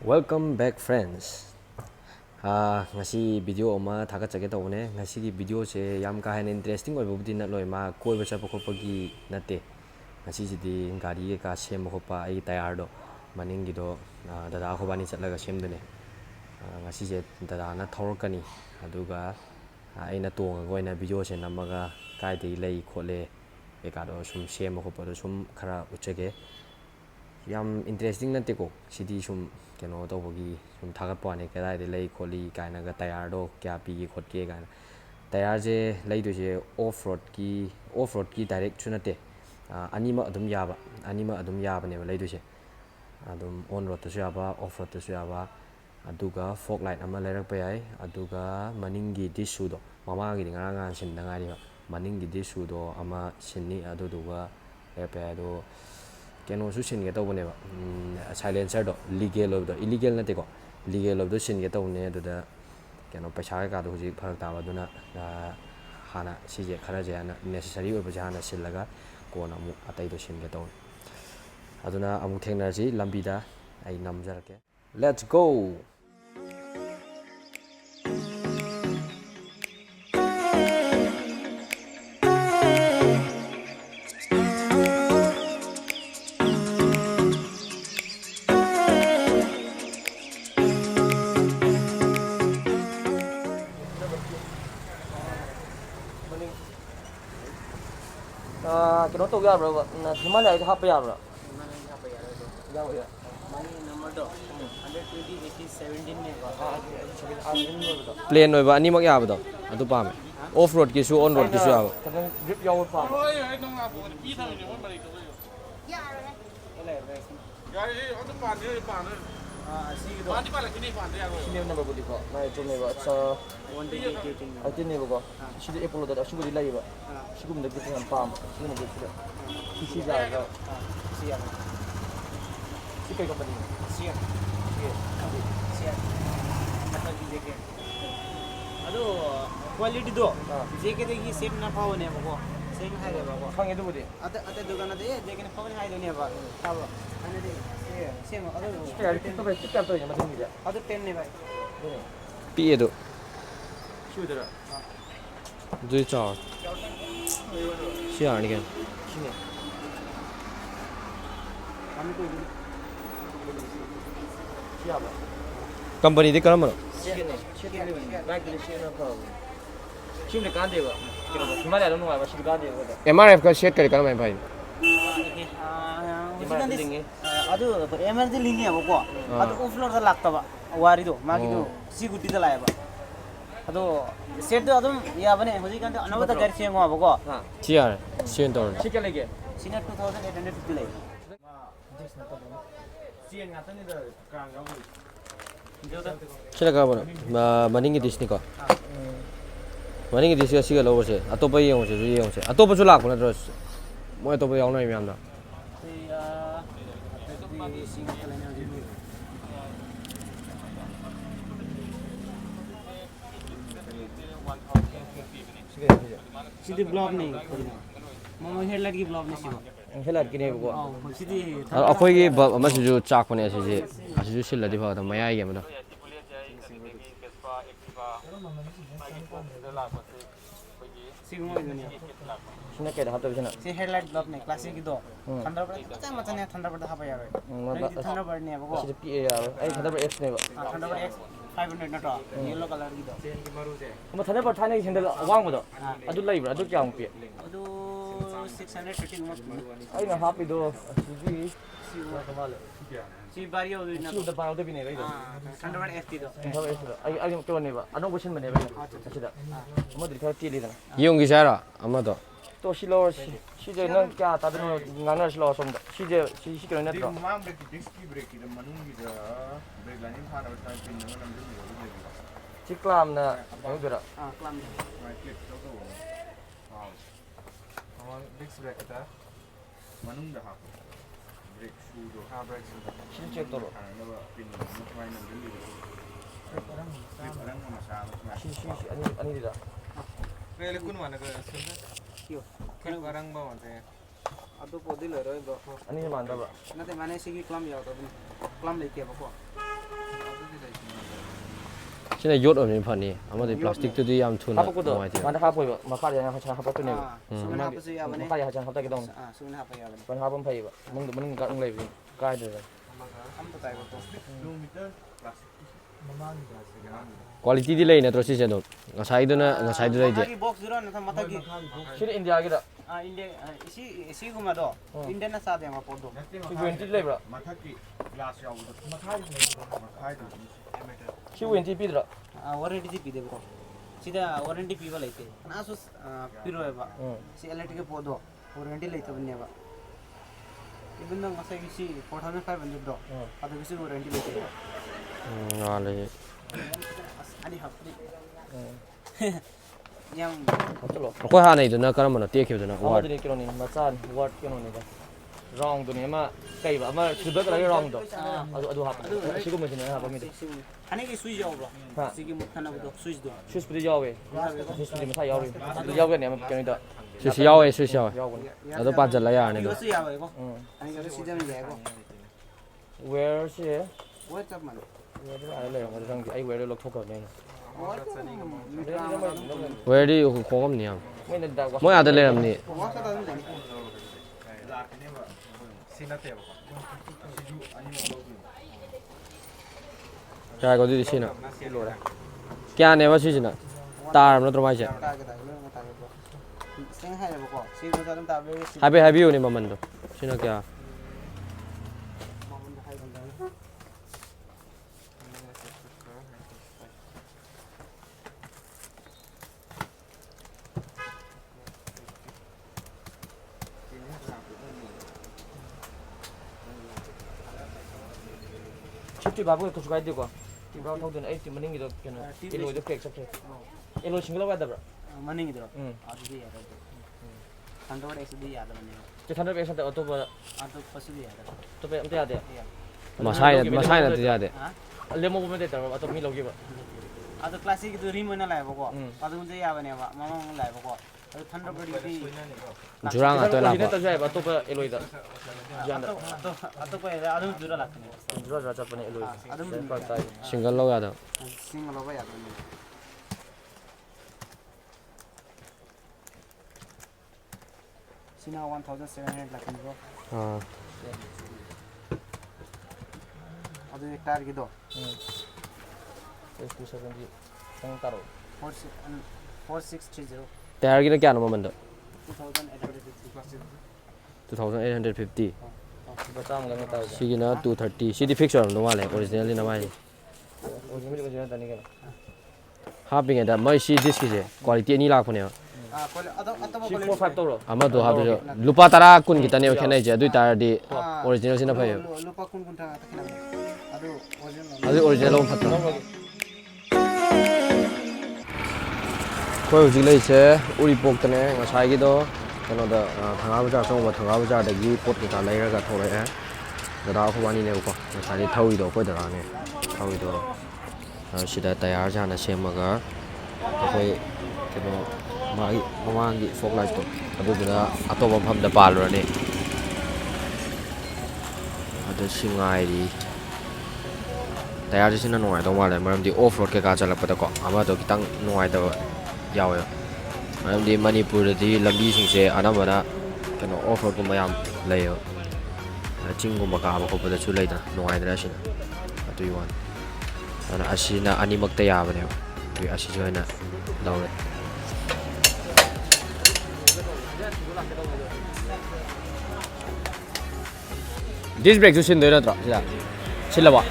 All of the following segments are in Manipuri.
Welcome back friends. Ngasi video ama thakachage tawne ngasi video se yam ka hen interesting oibudi na loi ma koi ba chapa khopagi nate ngasi jidi gari ka sem khopa ai tayar do maning gi do dada khobani chatlaga semdune ngasi je dada na thorkani aduga aina tonga goina video se namaga kai dei lei khole e ka do sum sem khopa do sum khara uchage yam interesting nate ko sidi sum keno tawbagi sum thagat pane kedai de lei kholi kaina ga tayar do kya pi gi khot ke ga tayar je lei do je off road ki direct chunate anima adum yaba ne lei do je adum on road to yaba off road to yaba aduga fog light ama lerak pa yai aduga maningi disu do mama gi ngaranga sin da ngari maningi disu do ama sinni aduduga pa do keno su sin ge tawne ba silencer do legal of do illegal na te ko legal of do sin ge tawne do da keno paisa ga do ji pharak ta ba do na hana si je khara je na necessary oba jana sillaga ko na mu atai do sin ge tawne aduna amu thengna ji lambi da ai namjarake let's go. Cái đó tôi ra rồi thì mới lại hấp bây giờ rồi. Plain oiba ani mak yaba do adu pame off road ki su on road ki su yaba Grip nhau phải. Sini number boleh kok. Mai cuma ni kok. So one day dating. Aku ni kok. Sini Apollo dah. Aku boleh lagi kok. Aku boleh kita dengan pam. Sini boleh kita. Sisi jaga. Siap. Sini company. Siap. Siap. Apa JK? Aduh, quality do. JK देखिए सेट ना पाओ ने बको. सेट है रे बको. खांगे तो बोले. अते दुकान दे JK ने पाओ ने है दुनिया बा. अब अने दे. Same other. कितना भाई कितना तो है मतलब मिला. अदर 10 ने भाई. pi do शुद्र. dui cha siar ni kan Sini. Kami tu ini. Siapa? company de karam Sini. Baik dari sini apa? Sini dekat dia. Cuma ada orang apa sini dekat dia. mrf ka set kare karam bhai ಅದು ಎಮರ್ಜೆನ್ಸಿ ಲಿಂಗ್ ಯಾವಕೋ ಅದು ಓಫ್ಲೋರ್ ದ ಲಾಗ್ತವ ವಾರಿದು ಮಾಗಿದು ಸಿಗುಟ್ಟಿದ ಲಾಯಬ ಅದು ಸೆಟ್ ಅದು ಯಾವನೆ ಹೊಜಿಕಂತ ಅನವತ ಗರಿ ಸೇಂಗೋ ಅವಕೋ siar sien tor Sikit ಸಿನ 2850 ಲೈ Sian ngata ni dah kerang kau. sila ka bono maning gi dis ni ko maning gi dis ga siga lo se atopa yong se ju yong se atopa chu lak na dro mo atopa yong na myam da सीधे ब्लॉक नहीं मम हेडलाइट की ब्लॉक नहीं सिगो Helat kini ko. सीधी akhoi gi ma su ju chak pone ase je asu ju sil di ba da maya gi ma da सिगो दुनिया Sini kaya dah hafta bisana. सी हेडलाइट ब्लॉक नहीं क्लासिक की दो थंडरबर्ड अच्छा मत नहीं थंडरबर्ड था पाया रे थंडरबर्ड नहीं है वो Sini PA ya. Ai thada X ne ba. Thunderbird X 500 ना तो येलो कलर की दो Kuma thada ba thane sendal awang mo do. Adu lai bra adu kya ang pi. ಅದು 650 ಮಸ್ತ್ Ai na happy do. Siji. सी बारी हो ना Su da ba do bine bai do. Thunderbird X दी दो Thada X do. Ai to ne ba. Ano question bane bai. Achida. Mo dri tha ti li da. yong gi sara ama do To silo sije nan kya ta do ngana silo som da. Sije kilo net do. Mam break diski break ida manung ida break lanin phana ba type pin nan nam jin ni Ciklam na ang dura. ಕ್ಲಾಮ್ right click to to wow awan disc break ita manung da ha break shoe do ha break shoe da Sini check to. na ba pin no try nan jin ni parang ma sa ma Sisi ani dira. pele kun mana ka sunna ಕ್ಯೂ kenu barang ba mate ಅದು ಪೋದಿಲ್ಲ ರೋ ಇದು Ani mandaba. ನತೆ ಮನೆ ಸಿಗಿ ಕ್ಲಾಮ್ ಯಾವುದು ಕ್ಲಾಮ್ ಲೈಕೆ ಬಕೋ sina yot on phani amadi plastic tu di yam thuna 하고 또 nuai 만다 하고 마카리 하나 하고 수분 하프스 야바네 마카리 하자 하다게 동 수분 하프 야바네 번 하번 파이바 มึง가 응레 가이드 아무도 따이고 또 kilometer plastic quality di lei na tro si se no ngasai du dai de 마기 복스 들어 나 마타기 시리 인디아기다 아 인데 시 구마도 인데나 사데 마 포도 시 웬티 레브라 mathaki glass yaawudo makhai 시 웬티 비드라 아 warranty C पीदे bro सीधा वारंटी पीवा लेते ना सो पिरो है बा सी इलेक्ट्रिक पोदो वारंटी लेते बन्ने बा इवन द मसे किसी 4500 ब्रो अदो किसी वारंटी लेते ngale 아니 하프리 yang 어쩔로 ko ha nei du na karam na te khyu du na wa 어디 키로니 마찬 워트 키로니가 wrong 두니 마 까이바 아마 그거 라게 wrong 도 아도 하 시고 메시네 하 바미도 아니 그 스위치 야오 브로 시기 못 하나 보도 스위치 도 슈스 프리 야웨 슈스 프리 마 야웨 야웨 네 마 견이다 si si yaw si yaw 야웨 ado pa jal la ya ne 이거 do 스 야오 이거 아니 이거 시점이 야고 where 시 what up man where I le ngor jang ai where lo thok ko ne where di ko gam ni am mai ne da mo ya de le ram ni what up man lakne ba sinate ba siju ani mo kya ko di si na na se lo ra kya ne ba si na tar no tro mai che 따게다 이거 따게 봐 생하려 보고 시도 좀 따베 happy ni maman do sina kya chipti babu ko sugai de ko ti brown thau den 80 maning do kena elo do fake sabse elo single wa da bra मनिंग इधर आज भी याद है थंडरबर्ड ऐसे भी याद है मैंने je thandar be sante auto ba आज तो पसु भी याद है to be amte ade masai na ti ya de हां le mo me de tar auto mi logi ba आज तो क्लासिक तो रिम होना लाए बको आज मुझे याद नहीं है मामा लाए बको आज थंडरबर्ड की jurang ato la ne ba ta jai ba to ba elo ida janda आज तो कोई आज जुरा लगता है jura ja chapane elo आज ba tai single lo ya do single हो याद नहीं सीना 1700 लगता है ha आज एक टायर की दो 270 sang taro 4630 tayar gi na kya no maman do 2850 2850 ba cham ga ta si gi na 230 si di fix ram no wa le originally na mai o jimi ko jena tani ga ha ping da mai si disk gi je quality ni la khone 아, 콜 아또 si 45 toro ama do ha do lupa tara kun gi tane khenai je dui tar di original sin na phayo 루파 쿤쿤타 타키나 아도 오리지널 adi original lo phat do ko ji lai se uri pok tane ngasai gi do kano da thanga bajar song ba thanga bajar da gi pot ki ta lai ra ga thau lai da da ko bani ne ko ngasai ni thau i do ko da ne thau i do sida tayar ja na sem ga koi kano magi mamangi fog light to adu da atoba pham da pal ra ne adu singai ri tayar ji na noi do wa le maram di off road ke ka chala pa da ko ama do kitang noi da yawe maram di manipur di lambi sing se anamana kano off road ko mayam lai yo ching ko maka ba ko pa da chu lai da noi da shin adu yuan ana asina animak ta ya ba ne tu asi jo na laure disc brake sin do na tra sila sila ba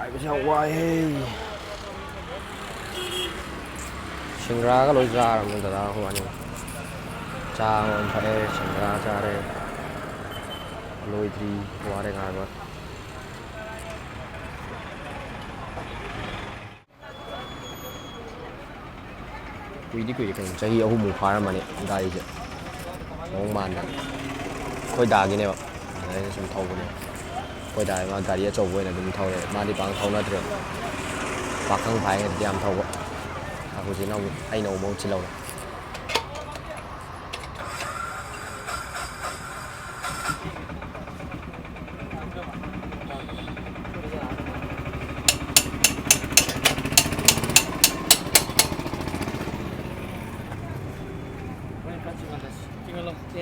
ai bây giờ quay sinh ra cái lối ra là mình đã không anh cha mình phải sinh ra cha đây lối đi qua đây ngay mà quỳ đi cái chạy ở hôm mùng phá mà này đây chứ không màn này khơi đà cái này mà đấy chúng thâu cái này khơi đà mà gari ở chỗ này là chúng thâu này mà đi bằng thâu nó được bạc không phải đi làm thâu à cô chỉ nó ai nấu món chỉ lâu này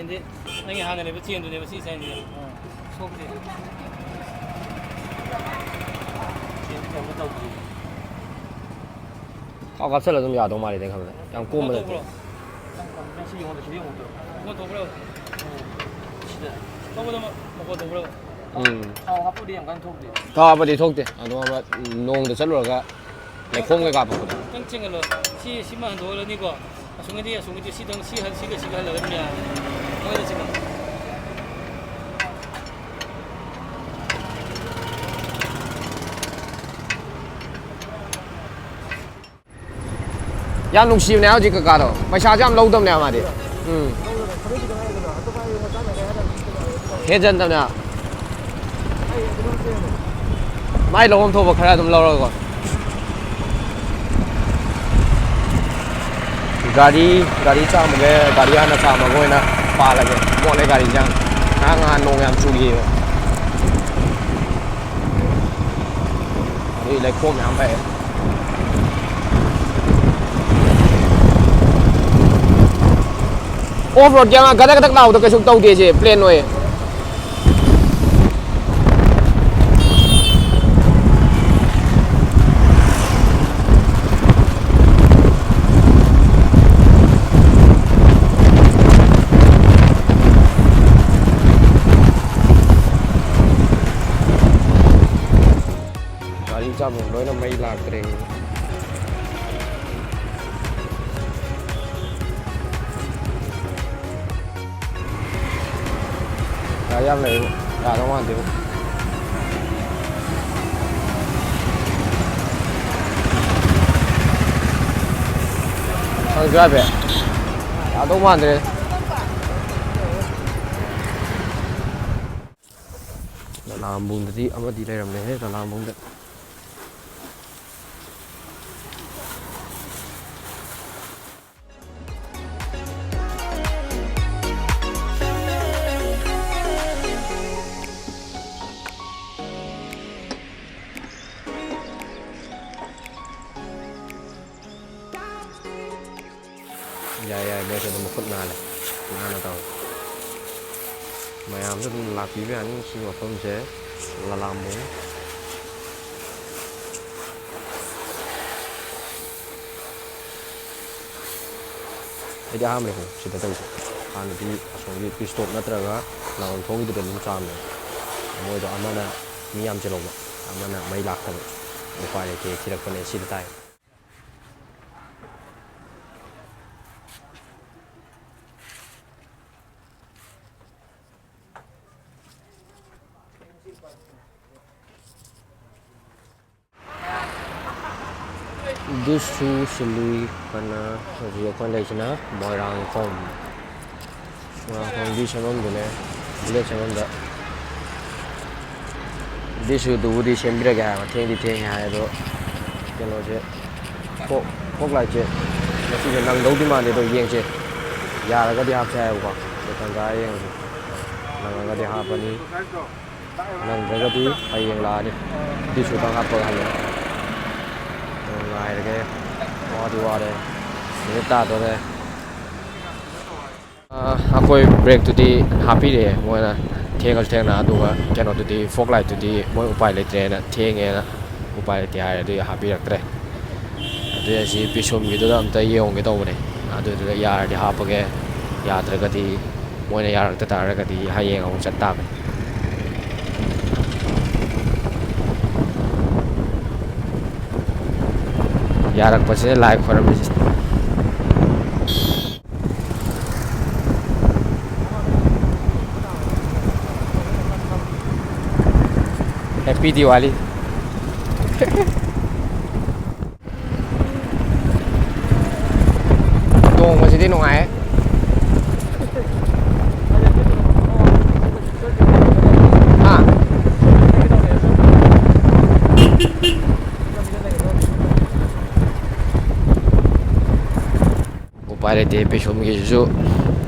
ꯆꯦꯟꯗꯦ ꯅꯪꯒꯤ ꯍꯥꯟꯅ ꯂꯩꯕ ꯆꯦꯟꯗꯨꯅꯦꯕ ꯁꯤ ꯆꯦꯟꯁꯦ ꯁꯣꯛꯇꯦ ꯆꯦꯟ ꯀꯩꯝꯇ ꯇꯧꯗ꯭ꯔꯤ ꯊꯥꯎ ꯀꯥꯞꯁꯜꯂ ꯑꯗꯨꯝ ꯌꯥꯗꯧ ꯃꯥꯜꯂꯤꯗ ꯈꯪꯕꯗ ꯌꯥꯝ ꯀꯣꯝꯕ ꯅꯠꯇꯦ ꯁꯤ ꯌꯦꯡꯉꯣ ꯁꯤꯗ ꯌꯦꯡꯉꯣ ꯃꯈꯣꯟ ꯊꯣꯛꯄ꯭ꯔꯣꯁꯤꯗ ꯊꯣꯛꯄꯗ ꯃꯈꯣꯟ ꯊꯣꯛꯄ꯭ꯔꯣ ꯊꯥꯎ ꯍꯥꯞꯄꯗꯤ ꯌꯥꯝ ꯀꯟꯅ ꯊꯣꯛꯇꯦ ꯊꯥꯎ ꯍꯥꯞꯄꯗꯤ ꯊꯣꯛꯇꯦ ꯑꯗꯨꯒ ꯅꯣꯡꯗ ꯆꯠꯂꯨꯔꯒ ꯂꯩꯈꯣꯝ ꯀꯩꯀꯥ ꯄꯛꯄꯗꯣ ꯈꯤꯇꯪ ꯆꯦꯡꯍꯜꯂꯣ ꯁꯤꯃ ꯍꯟꯗꯣꯛꯍꯜꯂꯅꯤꯀꯣ ꯑꯁꯣꯝꯒꯤꯗꯤ ꯁꯤꯗꯪ ꯁꯤꯒ ꯍꯜꯂꯒ ꯑꯗꯨꯝ ꯌꯥꯔꯦ ꯃꯣꯏꯗ ꯆꯦꯡꯍꯜꯂꯣ ꯌꯥꯝ ꯅꯨꯡꯁꯤꯕꯅꯦ ꯍꯧꯖꯤꯛ ꯀꯀꯥꯗꯣ ꯄꯩꯁꯥꯁꯨ ꯌꯥꯝ ꯂꯧꯗꯕꯅꯦ ꯃꯥꯗꯤ ꯍꯦꯟꯖꯟꯗꯕꯅꯦ ꯃꯥꯏ ꯂꯧꯐꯝ ꯊꯣꯛꯄ ꯈꯔ ꯑꯗꯨꯝ ꯂꯧꯔꯒꯀꯣ ꯒꯥꯔꯤ ꯆꯥꯝꯃꯒꯦ ꯒꯥꯔꯤ ꯍꯥꯟꯅ ꯆꯥꯝꯃꯒ ꯑꯣꯏꯅ ꯄꯥꯜꯂꯒꯦ ꯃꯣꯠꯂꯦ ꯒꯥꯔꯤꯁꯦ ꯉꯍꯥꯟ ꯅꯣꯡ ꯌꯥꯝ ꯆꯨꯈꯤꯕ ꯑꯗꯨꯒꯤ ꯂꯩꯈꯣꯝ ꯃꯌꯥꯝ ꯐꯩ ꯑꯣꯐ ꯔꯣꯗꯀꯤ ꯑꯃ ꯒꯗꯛ ꯒꯗꯛ ꯂꯥꯎꯕꯗꯣ ꯀꯩꯁꯨ ꯇꯧꯗꯦꯁꯦ ꯄ꯭ꯂꯦꯟ ꯑꯣꯏꯌꯦ ꯒꯥꯔꯤ ꯆꯥꯝꯐꯝ ꯂꯣꯏꯅ ꯃꯩ ꯂꯥꯛꯇ꯭ꯔꯦ ꯒꯥꯔꯤ ꯌꯥꯝ ꯂꯩꯌꯦꯕ ꯌꯥꯗꯧ ꯃꯥꯟꯗꯦꯕ ꯈꯪꯗ꯭ꯔꯦ ꯍꯥꯏꯐꯦꯠ ꯌꯥꯗꯧ ꯃꯥꯟꯗ꯭ꯔꯦ ꯂꯂꯥꯝꯕꯨꯡꯗꯗꯤ ꯑꯃꯗꯤ ꯂꯩꯔꯝꯃꯦꯍꯦ ꯂꯂꯥꯝꯕꯨꯡꯗ ꯌꯥꯏ ꯌꯥꯏ ꯃꯣꯏꯁꯨ ꯑꯗꯨꯝ ꯃꯈꯨꯠ ꯅꯥꯜꯂꯦ ꯅꯥꯟꯅ ꯇꯧꯋꯦ ꯃꯌꯥꯝꯁꯨ ꯑꯗꯨꯝ ꯂꯥꯛꯄꯤꯕ ꯌꯥꯅꯤ ꯁꯤ ꯃꯐꯝꯁꯦ ꯂꯂꯥꯝꯕꯨꯡ ꯑꯩꯗꯤ ꯑꯍꯥꯟꯕꯅꯦ ꯁꯤꯗ ꯇꯧꯔꯤꯁꯦ ꯍꯥꯟꯅꯗꯤ ꯑꯁꯣꯝꯒꯤ ꯄꯤꯁꯇꯣꯞ ꯅꯠꯇ꯭ꯔꯒ ꯂꯥꯡꯒꯣꯜ ꯊꯣꯡꯒꯤꯗꯨꯗ ꯑꯗꯨꯝ ꯆꯥꯝꯃꯦ ꯃꯣꯏꯗꯣ ꯑꯃꯅ ꯃꯤ ꯌꯥꯝ ꯆꯤꯜꯍꯧꯕ ꯑꯃꯅ ꯃꯩ ꯂꯥꯛꯇꯕ ꯎꯄꯥꯏ ꯂꯩꯇꯦ ꯊꯤꯔꯛꯄꯅꯦ ꯁꯤꯗ ꯇꯥꯏ ꯗꯤꯁ ꯁꯨ ꯁꯤꯜꯂꯨꯏ ꯀꯅ ꯍꯧꯖꯤꯛ ꯑꯩꯈꯣꯏꯅ ꯂꯩꯁꯤꯅ ꯃꯣꯏꯔꯥꯡꯈꯣꯝ ꯃꯣꯏꯔꯥꯡꯈꯣꯝꯒꯤ ꯁꯦꯝꯐꯝꯗꯨꯅꯦ ꯕꯨꯂꯦꯠ ꯁꯦꯝꯐꯝꯗ ꯗꯤꯁꯨꯗꯨꯕꯨꯗꯤ ꯁꯦꯝꯕꯤꯔꯒꯦ ꯍꯥꯏꯕ ꯊꯦꯡꯗꯤ ꯊꯦꯡꯉꯦ ꯍꯥꯏ ꯑꯗꯣ ꯀꯩꯅꯣꯁꯦ ꯐꯣꯛ ꯂꯥꯏꯠꯁꯦ ꯉꯁꯤꯁꯦ ꯅꯪꯗꯧꯗꯤ ꯃꯥꯟꯗꯦ ꯑꯗꯣ ꯌꯦꯡꯁꯦ ꯌꯥꯔꯒꯗꯤ ꯍꯥꯞꯁꯦ ꯍꯥꯏꯕꯀꯣ ꯇꯟꯖꯥ ꯌꯦꯡꯉꯁꯤ ꯅꯪꯉꯒꯗꯤ ꯍꯥꯞꯄꯅꯤ ꯅꯪꯗ꯭ꯔꯒꯗꯤ ꯍꯌꯦꯡ ꯂꯥꯛꯑꯅꯤ ꯗꯤꯁꯨꯗꯪ ꯍꯥꯞꯄꯒ ꯍꯜꯂꯅꯤ ꯉꯥꯏꯔꯒꯦ ꯋꯥꯗꯤ ꯋꯥꯔꯦ ꯅꯨꯃꯤꯠ ꯇꯥꯗꯣꯔꯦ ꯑꯩꯈꯣꯏ ꯕ꯭ꯔꯦꯛꯇꯨꯗꯤ ꯍꯥꯞꯄꯤꯔꯛꯑꯦ ꯃꯣꯏꯅ ꯊꯦꯡꯉꯁꯨ ꯊꯦꯡꯅ ꯑꯗꯨꯒ ꯀꯩꯅꯣꯗꯨꯗꯤ ꯐꯣꯛ ꯂꯥꯏꯠꯇꯨꯗꯤ ꯃꯣꯏ ꯎꯄꯥꯏ ꯂꯩꯇ꯭ꯔꯦꯅ ꯊꯦꯡꯉꯦꯅ ꯎꯄꯥꯏ ꯂꯩꯇꯦ ꯍꯥꯏꯔꯦ ꯑꯗꯨꯒꯤ ꯍꯥꯞꯄꯤꯔꯛꯇ꯭ꯔꯦ ꯑꯗꯨꯏ ꯑꯁꯤ ꯄꯤꯁꯨꯝꯒꯤꯗꯨꯗ ꯑꯝꯇ ꯌꯦꯡꯉꯨꯒꯦ ꯇꯧꯕꯅꯦ ꯑꯗꯨꯗꯨꯗ ꯌꯥꯔꯗꯤ ꯍꯥꯞꯄꯒꯦ ꯌꯥꯗ꯭ꯔꯒꯗꯤ ꯃꯣꯏꯅ ꯌꯥꯔꯛꯇ ꯇꯥꯔꯒꯗꯤ ꯍꯌꯦꯡ ꯑꯃꯨꯛ ꯆꯠ ꯇꯥꯕꯅꯤ ꯌꯥꯔꯛꯄꯁꯤꯅ ꯂꯥꯏ ꯈꯣꯏꯔꯝꯃꯤꯁꯤ Happy Diwali. ꯇꯣꯡꯕꯁꯤꯗꯤ ꯅꯨꯡꯉꯥꯏ. ꯍꯥ. ꯎꯄꯥꯏ ꯂꯩꯇꯦ ꯄꯤꯁꯨꯝꯒꯤꯁꯤꯁꯨ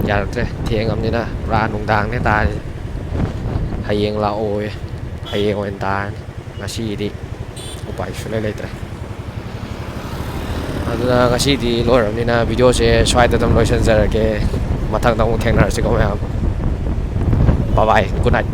ꯌꯥꯔꯛꯇ꯭ꯔꯦ ꯊꯦꯡꯉꯕꯅꯤꯅ ꯄꯨꯔꯥ ꯅꯨꯡꯗꯥꯡꯅꯦ ꯇꯥꯔꯤꯁꯦ. ꯍꯌꯦꯡ ꯂꯥꯛꯑꯣꯌꯦ. ꯍꯌꯦꯡ ꯑꯣꯏꯅ ꯇꯥꯔꯅꯤ. ꯉꯁꯤꯒꯤꯗꯤ ꯎꯄꯥꯏ ꯁꯨꯡꯂꯩ ꯂꯩꯇ꯭ꯔꯦ. ꯑꯗꯨꯅ ꯉꯁꯤꯗꯤ ꯂꯣꯏꯔꯕꯅꯤꯅ ꯚꯤꯗꯤꯑꯣꯁꯦ ꯁ꯭ꯋꯥꯏꯗ ꯑꯗꯨꯝ ꯂꯣꯏꯁꯤꯟꯖꯔꯒꯦ. ꯃꯊꯪꯗ ꯑꯃꯨꯛ ꯊꯦꯡꯅꯔꯁꯤꯀꯣ ꯃꯌꯥꯝ ꯕꯥꯏ ꯕꯥꯏ ꯒꯨꯗ ꯅꯥꯏꯠ